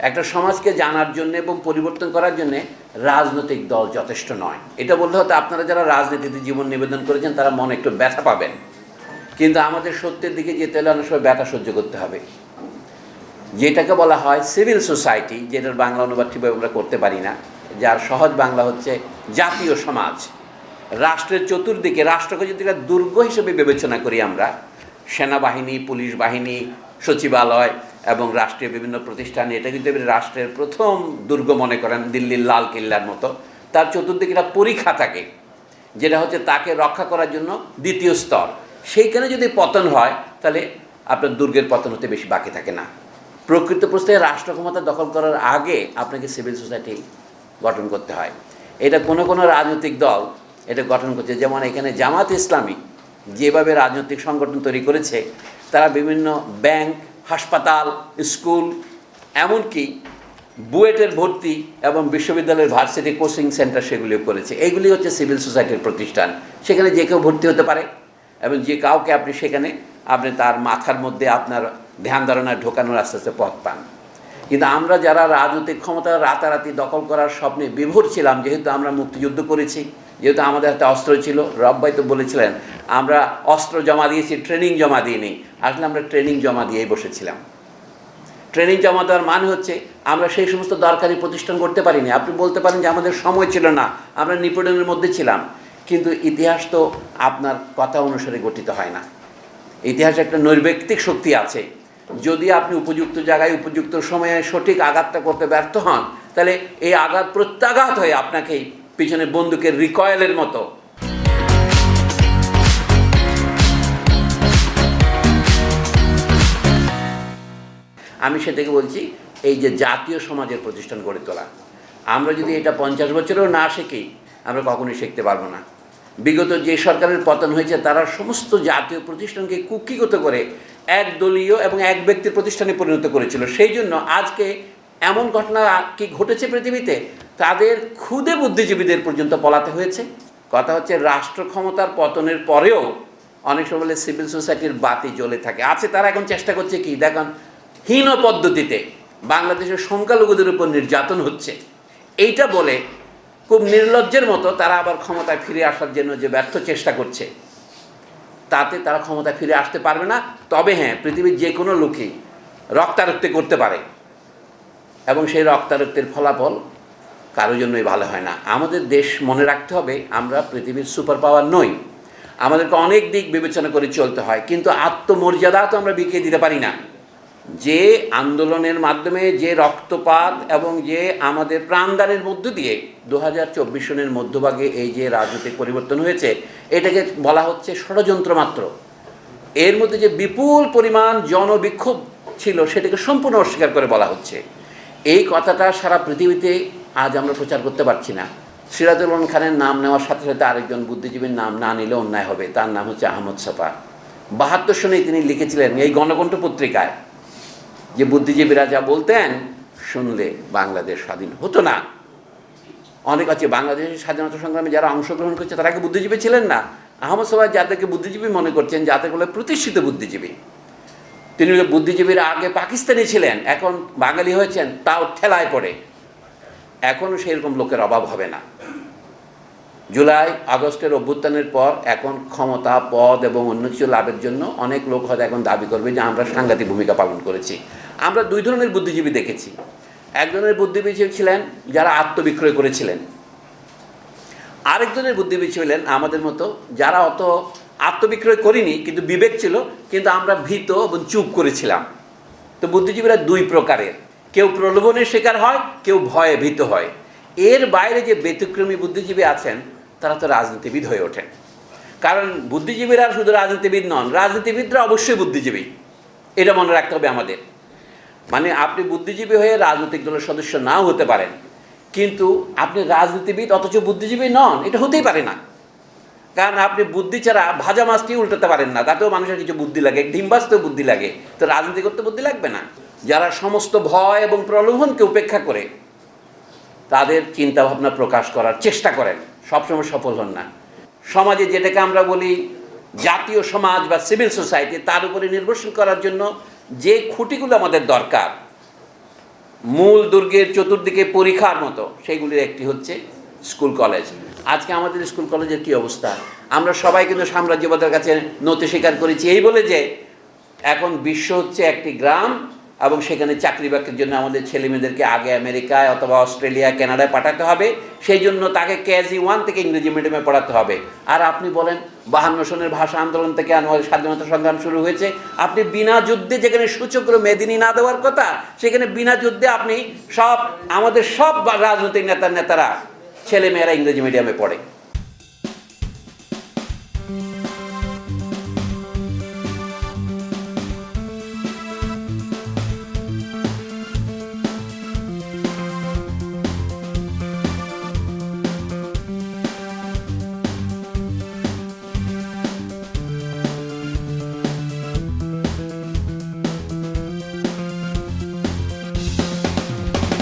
একটা সমাজকে জানার জন্য এবং পরিবর্তন করার জন্য রাজনৈতিক দল যথেষ্ট নয়। এটা বললে হয়তো আপনারা যারা রাজনীতিতে জীবন নিবেদন করেছেন তারা মনে একটু ব্যথা পাবেন, কিন্তু আমাদের সত্যের দিকে যেতে হলে অনেক সময় ব্যথা সহ্য করতে হবে। যেটাকে বলা হয় সিভিল সোসাইটি, যেটার বাংলা অনুবাদ ঠিকভাবে আমরা করতে পারি না, যার সহজ বাংলা হচ্ছে জাতীয় সমাজ। রাষ্ট্রের চতুর্দিকে রাষ্ট্রকে যদি একটা দুর্গ হিসেবে বিবেচনা করি আমরা, সেনাবাহিনী, পুলিশ বাহিনী, সচিবালয় এবং রাষ্ট্রীয় বিভিন্ন প্রতিষ্ঠান, এটা কিন্তু রাষ্ট্রের প্রথম দুর্গ মনে করেন, দিল্লির লাল কেল্লার মতো। তার চতুর্দিকে একটা পরিখা থাকে, যেটা হচ্ছে তাকে রক্ষা করার জন্য দ্বিতীয় স্তর। সেইখানে যদি পতন হয় তাহলে আপনার দুর্গের পতন হতে বেশি বাকি থাকে না। প্রকৃতপক্ষে রাষ্ট্র ক্ষমতা দখল করার আগে আপনাকে সিভিল সোসাইটি গঠন করতে হয়। এটা কোনো কোনো রাজনৈতিক দল এটা গঠন করছে, যেমন এখানে জামাত ইসলামী যেভাবে রাজনৈতিক সংগঠন তৈরি করেছে, তারা বিভিন্ন ব্যাংক, হাসপাতাল, স্কুল, এমনকি বুয়েটের ভর্তি এবং বিশ্ববিদ্যালয়ের ভার্সিটি কোচিং সেন্টার সেগুলিও করেছে। এইগুলি হচ্ছে সিভিল সোসাইটির প্রতিষ্ঠান। সেখানে যে কেউ ভর্তি হতে পারে এবং যে কাউকে আপনি তার মাথার মধ্যে আপনার ধ্যান ধারণায় ঢোকানোর আস্তে আস্তে পথ পান। কিন্তু আমরা যারা রাজনৈতিক ক্ষমতা রাতারাতি দখল করার স্বপ্নে বিভোর ছিলাম, যেহেতু আমরা মুক্তিযুদ্ধ করেছি, যেহেতু আমাদের একটা অস্ত্র ছিল, রব ভাই তো বলেছিলেন আমরা অস্ত্র জমা দিয়েছি, ট্রেনিং জমা দিইনি। আসলে আমরা ট্রেনিং জমা দিয়েই বসেছিলাম। ট্রেনিং জমা দেওয়ার মানে হচ্ছে আমরা সেই সমস্ত দরকারি প্রতিষ্ঠান করতে পারিনি। আপনি বলতে পারেন যে আমাদের সময় ছিল না, আমরা নিপীড়নের মধ্যে ছিলাম, কিন্তু ইতিহাস তো আপনার কথা অনুসারে গঠিত হয় না। ইতিহাসে একটা নৈর্ব্যক্তিক শক্তি আছে। যদি আপনি উপযুক্ত জায়গায় উপযুক্ত সময়ে সঠিক আঘাতটা করতে ব্যর্থ হন, তাহলে এই আঘাত প্রত্যাঘাত হয়ে আপনাকেই পিছনে বন্দুকের রিকয়েলের মতো আমি সেটাকে বলছি এই যে জাতীয় সমাজের প্রতিষ্ঠান গড়ে তোলা। আমরা যদি এটা 50 বছরেও না শিখি, আমরা কখনোই শিখতে পারবো না। বিগত যে সরকারের পতন হয়েছে তারা সমস্ত জাতীয় প্রতিষ্ঠানকে কুক্ষিগত করে একদলীয় এবং এক ব্যক্তির প্রতিষ্ঠানে পরিণত করেছিল। সেই জন্য আজকে এমন ঘটনা কি ঘটেছে পৃথিবীতে, তাদের ক্ষুদে বুদ্ধিজীবীদের পর্যন্ত পলাতে হয়েছে। কথা হচ্ছে রাষ্ট্র ক্ষমতার পতনের পরেও অনেক সময় বলে সিভিল সোসাইটির বাতি জ্বলে থাকে আছে। তারা এখন চেষ্টা করছে কি দেখুন, হীন পদ্ধতিতে বাংলাদেশের সংখ্যালঘুদের উপর নির্যাতন হচ্ছে এইটা বলে খুব নির্লজ্জের মতো তারা আবার ক্ষমতায় ফিরে আসার জন্য যে ব্যর্থ চেষ্টা করছে, তাতে তারা ক্ষমতায় ফিরে আসতে পারবে না। তবে হ্যাঁ, পৃথিবীর যে কোনো লোকই রক্তারক্তি করতে পারে এবং সেই রক্তারক্তির ফলাফল কারোর জন্যই ভালো হয় না। আমাদের দেশ মনে রাখতে হবে আমরা পৃথিবীর সুপার পাওয়ার নই, আমাদেরকে অনেক দিক বিবেচনা করে চলতে হয়, কিন্তু আত্মমর্যাদা তো আমরা বিকিয়ে দিতে পারি না। যে আন্দোলনের মাধ্যমে যে রক্তপাত এবং যে আমাদের প্রাণদানের মধ্য দিয়ে 2024 সনের মধ্যভাগে এই যে রাজনৈতিক পরিবর্তন হয়েছে, এটাকে বলা হচ্ছে ষড়যন্ত্র মাত্র। এর মধ্যে যে বিপুল পরিমাণ জনবিক্ষোভ ছিল সেটাকে সম্পূর্ণ অস্বীকার করে বলা হচ্ছে। এই কথাটা সারা পৃথিবীতে আজ আমরা প্রচার করতে পারছি না। সিরাজুল হক খানের নাম নেওয়ার সাথে সাথে আরেকজন বুদ্ধিজীবীর নাম না নিলে অন্যায় হবে। তার নাম হচ্ছে আহমদ ছফা। 72 সনে তিনি লিখেছিলেন এই গণকণ্ঠ পত্রিকায় যে বুদ্ধিজীবীরা যা বলতেন শুনলে বাংলাদেশ স্বাধীন হতো না। অনেক আছে বাংলাদেশের স্বাধীনতা সংগ্রামে যারা অংশগ্রহণ করছে তারা কি বুদ্ধিজীবী ছিলেন না? আহমদ ছফা যাদেরকে বুদ্ধিজীবী মনে করছেন, যাদেরগুলো প্রতিষ্ঠিত বুদ্ধিজীবী, তিনি বুদ্ধিজীবীর আগে পাকিস্তানি ছিলেন, এখন বাঙালি হয়েছেন, তাও ঠেলায় পড়ে। এখনও সেরকম লোকের অভাব হবে না। জুলাই আগস্টের অভ্যুত্থানের পর এখন ক্ষমতা, পদ এবং অন্য কিছু লাভের জন্য অনেক লোক হয়তো এখন দাবি করবে যে আমরা সাংঘাতিক ভূমিকা পালন করেছি। আমরা দুই ধরনের বুদ্ধিজীবী দেখেছি। একজনের বুদ্ধিজীবী ছিলেন যারা আত্মবিক্রয় করেছিলেন, আরেকজনের বুদ্ধিজীবী ছিলেন আমাদের মতো যারা অত আত্মবিক্রয় করিনি, কিন্তু বিবেক ছিল, কিন্তু আমরা ভীত এবং চুপ করেছিলাম। তো বুদ্ধিজীবীরা দুই প্রকারের, কেউ প্রলোভনের শিকার হয়, কেউ ভয়ে ভীত হয়। এর বাইরে যে ব্যতিক্রমী বুদ্ধিজীবী আছেন তারা তো রাজনীতিবিদ হয়ে ওঠেন। কারণ বুদ্ধিজীবীরা শুধু রাজনীতিবিদ নন, রাজনীতিবিদরা অবশ্যই বুদ্ধিজীবী, এটা মনে রাখতে হবে আমাদের। মানে আপনি বুদ্ধিজীবী হয়ে রাজনৈতিক দলের সদস্য নাও হতে পারেন, কিন্তু আপনি রাজনীতিবিদ অথচ বুদ্ধিজীবী নন, এটা হতেই পারে না। কারণ আপনি বুদ্ধি ছাড়া ভাজা মাছটি উল্টাতে পারেন না, তাতেও মানুষের কিছু বুদ্ধি লাগে, ডিম ভাজতেও বুদ্ধি লাগে, তো রাজনীতি করতে বুদ্ধি লাগবে না। যারা সমস্ত ভয় এবং প্রলোভনকে উপেক্ষা করে তাদের চিন্তাভাবনা প্রকাশ করার চেষ্টা করেন, সবসময় সফল হন না। সমাজে যেটাকে আমরা বলি জাতীয় সমাজ বা সিভিল সোসাইটি, তার উপরে নির্ভরশীল করার জন্য যে খুঁটিগুলো আমাদের দরকার, মূল দুর্গের চতুর্দিকে পরীক্ষার মতো, সেগুলির একটি হচ্ছে স্কুল কলেজ। আজকে আমাদের স্কুল কলেজের কী অবস্থা? আমরা সবাই কিন্তু সাম্রাজ্যবাদের কাছে নতি স্বীকার করেছি এই বলে যে এখন বিশ্ব হচ্ছে একটি গ্রাম, এবং সেখানে চাকরি বাকরির জন্য আমাদের ছেলেমেয়েদেরকে আগে আমেরিকায় অথবা অস্ট্রেলিয়া, কানাডায় পাঠাতে হবে। সেই জন্য তাকে কেজি 1 থেকে ইংরেজি মিডিয়ামে পড়াতে হবে। আর আপনি বলেন 52 সনের ভাষা আন্দোলন থেকে আমাদের স্বাধীনতা সংগ্রাম শুরু হয়েছে, আপনি বিনা যুদ্ধে যেখানে সূচক্র মেদিনী না দেওয়ার কথা, সেখানে বিনা যুদ্ধে আপনি আমাদের সব রাজনৈতিক নেতারা ছেলেমেয়েরা ইংরেজি মিডিয়ামে পড়ে।